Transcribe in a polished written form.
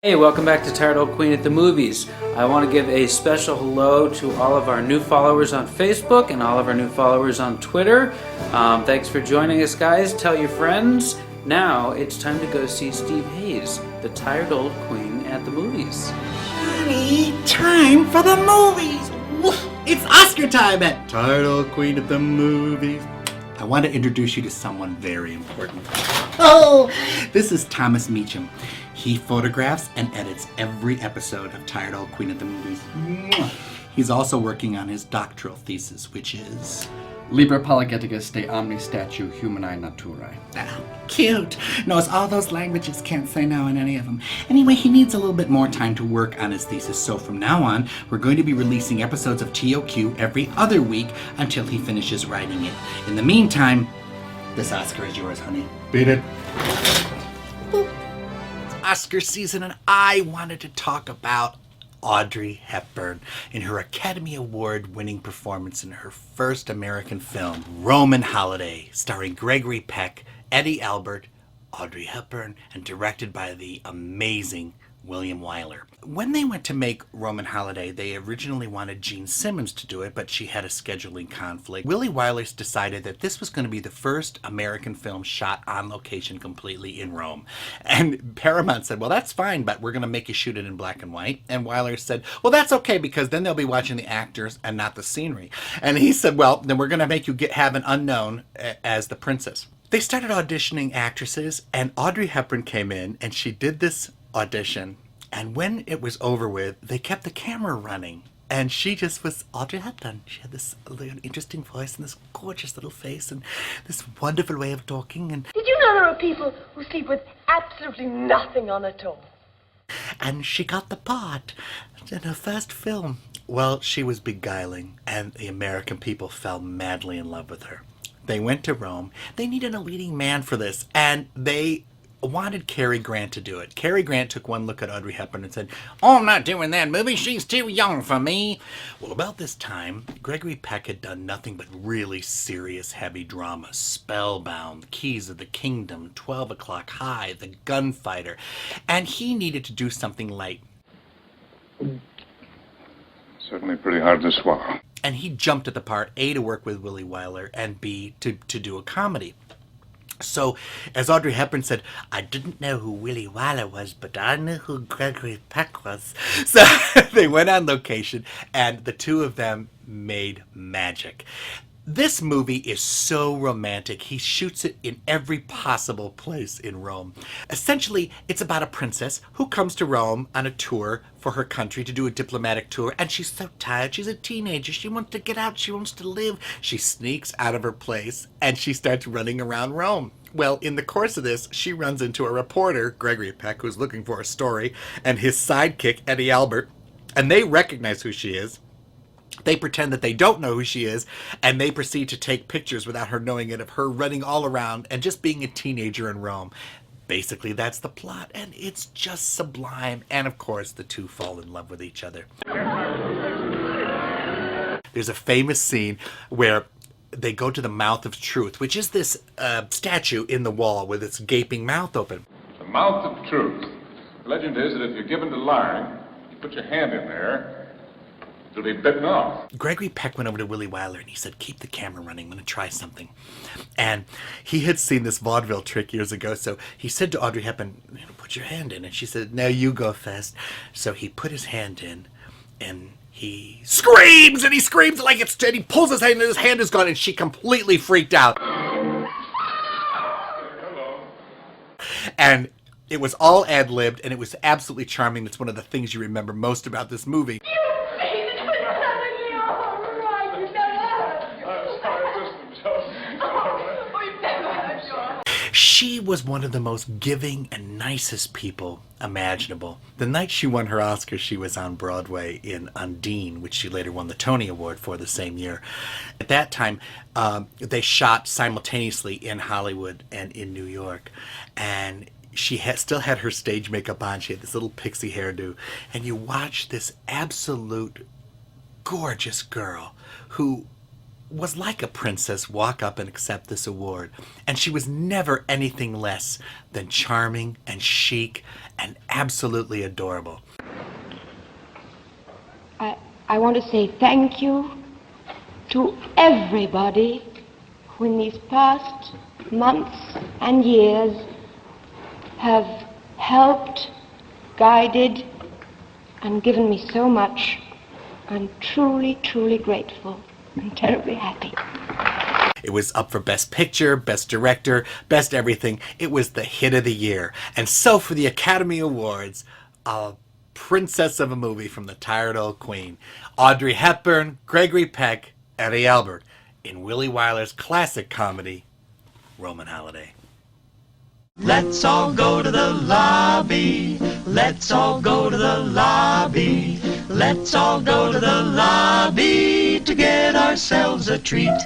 Hey, welcome back to Tired Old Queen at the Movies. I want to give a special hello to all of our new followers on Facebook and all of our new followers on Twitter. Thanks for joining us, guys. Tell your friends. Now it's time to go see Steve Hayes, the Tired Old Queen at the Movies. Honey, time for the movies! It's Oscar time at Tired Old Queen at the Movies. I want to introduce you to someone very important. Oh, this is Thomas Meacham. He photographs and edits every episode of Tired Old Queen at the Movies. He's also working on his doctoral thesis, which is... Liber Apologeticus de Omni Statu Humanae Naturae. Ah, cute. Knows all those languages, can't say no in any of them. Anyway, he needs a little bit more time to work on his thesis, so from now on, we're going to be releasing episodes of TOQ every other week until he finishes writing it. In the meantime, this Oscar is yours, honey. Beat it. Oscar season, and I wanted to talk about Audrey Hepburn in her Academy Award winning performance in her first American film, Rome and Audrey, starring Gregory, Peck, Eddie Albert, Audrey Hepburn, and directed by the amazing William Wyler. When they went to make Rome and Audrey, they originally wanted Gene Simmons to do it, but she had a scheduling conflict. Willie Wyler decided that this was going to be the first American film shot on location completely in Rome. And Paramount said, well, that's fine, but we're going to make you shoot it in black and white. And Wyler said, well, that's okay, because then they'll be watching the actors and not the scenery. And he said, well, then we're going to make you have an unknown as the princess. They started auditioning actresses, and Audrey Hepburn came in, and she did this audition, and when it was over with, they kept the camera running, and she just was Audrey Hepburn. She had this little interesting voice and this gorgeous little face and this wonderful way of talking. And did you know there are people who sleep with absolutely nothing on at all? And she got the part in her first film. Well, she was beguiling, and the American people fell madly in love with her. They went to Rome. They needed a leading man for this, and they wanted Cary Grant to do it. Cary Grant took one look at Audrey Hepburn and said, oh, I'm not doing that movie. She's too young for me. Well, about this time, Gregory Peck had done nothing but really serious, heavy dramas. Spellbound, Keys of the Kingdom, 12 O'Clock High, The Gunfighter. And he needed to do something light. Certainly pretty hard to swallow. And he jumped at the part, A, to work with Willie Wyler, and B, to do a comedy. So, as Audrey Hepburn said, I didn't know who Willie Wyler was, but I knew who Gregory Peck was. So they went on location, and the two of them made magic. This movie is so romantic. He shoots it in every possible place in Rome. Essentially, it's about a princess who comes to Rome on a tour for her country to do a diplomatic tour, and she's so tired. She's a teenager. She wants to get out. She wants to live. She sneaks out of her place, and she starts running around Rome. Well, in the course of this, she runs into a reporter, Gregory Peck, who's looking for a story, and his sidekick, Eddie Albert, and they recognize who she is. They pretend that they don't know who she is, and they proceed to take pictures without her knowing it of her running all around and just being a teenager in Rome. Basically, that's the plot, and it's just sublime. And of course, the two fall in love with each other. There's a famous scene where they go to the Mouth of Truth, which is this statue in the wall with its gaping mouth open. The Mouth of Truth. The legend is that if you're given to lying, you put your hand in there, it'll be bitten off. Gregory Peck went over to Willie Wyler and he said, keep the camera running, I'm going to try something. And he had seen this vaudeville trick years ago, so he said to Audrey Hepburn, put your hand in. And she said, no, you go first. So he put his hand in, and he screams, and he screams like it's dead. He pulls his hand, and his hand is gone, and she completely freaked out. Hello. And it was all ad-libbed, and it was absolutely charming. That's one of the things you remember most about this movie. She was one of the most giving and nicest people imaginable. The night she won her Oscar, she was on Broadway in Undine, which she later won the Tony Award for the same year. At that time, they shot simultaneously in Hollywood and in New York. And she still had her stage makeup on. She had this little pixie hairdo. And you watch this absolute gorgeous girl who was like a princess walk up and accept this award. And she was never anything less than charming and chic and absolutely adorable. I want to say thank you to everybody who in these past months and years have helped, guided, and given me so much. I'm truly, truly grateful and terribly happy. It was up for Best Picture, Best Director, Best Everything. It was the hit of the year. And so for the Academy Awards, a princess of a movie from the tired old queen, Audrey Hepburn, Gregory Peck, Eddie Albert, in Willie Wyler's classic comedy, Roman Holiday. Let's all go to the lobby. Let's all go to the lobby. Let's all go to the lobby to get ourselves a treat.